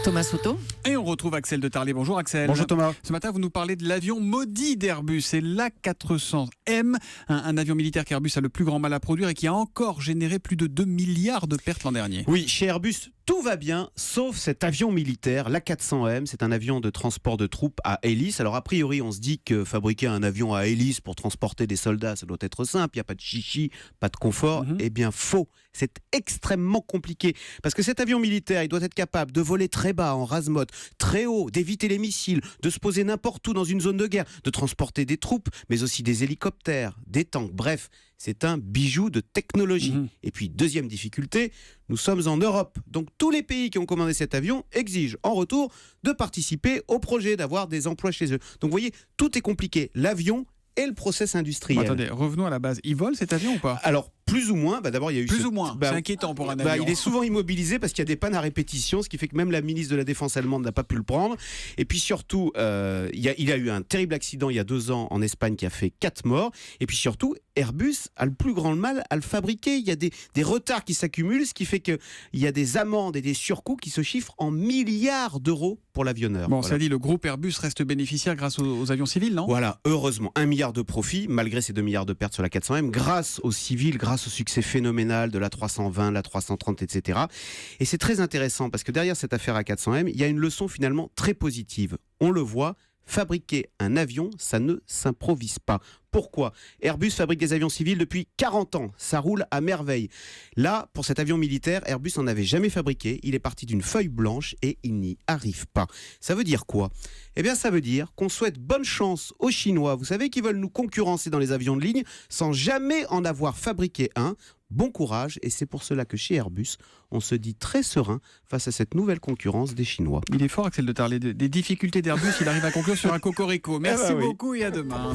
Thomas Soto. Et on retrouve Axel de Tarlet. Bonjour Axel. Bonjour Thomas. Ce matin, vous nous parlez de l'avion maudit d'Airbus. C'est l'A400M, un avion militaire qu'Airbus a le plus grand mal à produire et qui a encore généré plus de 2 milliards de pertes l'an dernier. Oui, chez Airbus, tout va bien, sauf cet avion militaire, l'A400M. C'est un avion de transport de troupes à hélice. Alors a priori, on se dit que fabriquer un avion à hélice pour transporter des soldats, ça doit être simple. Il n'y a pas de chichi, pas de confort. Eh bien, faux. C'est extrêmement compliqué. Parce que cet avion militaire, il doit être capable de voler très bas, en rase-motte, très haut, d'éviter les missiles, de se poser n'importe où dans une zone de guerre, de transporter des troupes, mais aussi des hélicoptères, des tanks. Bref, c'est un bijou de technologie. Et puis, deuxième difficulté, nous sommes en Europe. Donc, tous les pays qui ont commandé cet avion exigent en retour de participer au projet, d'avoir des emplois chez eux. Donc, vous voyez, tout est compliqué. L'avion et le process industriel. Bon, attendez, revenons à la base. Il vole cet avion ou pas ? Alors, plus ou moins, d'abord il y a eu Plus ou moins, c'est inquiétant pour un avion. Il est souvent immobilisé parce qu'il y a des pannes à répétition, ce qui fait que même la ministre de la Défense allemande n'a pas pu le prendre. Et puis surtout, il y a eu un terrible accident il y a 2 ans en Espagne qui a fait 4 morts. Et puis surtout, Airbus a le plus grand mal à le fabriquer. Il y a des retards qui s'accumulent, ce qui fait qu'il y a des amendes et des surcoûts qui se chiffrent en milliards d'euros pour l'avionneur. Bon, ça dit, le groupe Airbus reste bénéficiaire grâce aux avions civils, non ? Voilà, heureusement, 1 milliard de profits, malgré ces 2 milliards de pertes sur la 400M, grâce aux civils, grâce au succès phénoménal de la 320, la 330, etc. Et c'est très intéressant parce que derrière cette affaire A400M, il y a une leçon finalement très positive. On le voit, fabriquer un avion, ça ne s'improvise pas. Pourquoi ? Airbus fabrique des avions civils depuis 40 ans. Ça roule à merveille. Là, pour cet avion militaire, Airbus n'en avait jamais fabriqué. Il est parti d'une feuille blanche et il n'y arrive pas. Ça veut dire quoi ? Eh bien, ça veut dire qu'on souhaite bonne chance aux Chinois. Vous savez qu'ils veulent nous concurrencer dans les avions de ligne sans jamais en avoir fabriqué un. Bon courage, et c'est pour cela que chez Airbus, on se dit très serein face à cette nouvelle concurrence des Chinois. Il est fort, Axel de Tarlet. Des difficultés d'Airbus, il arrive à conclure sur un cocorico. Merci beaucoup et à demain.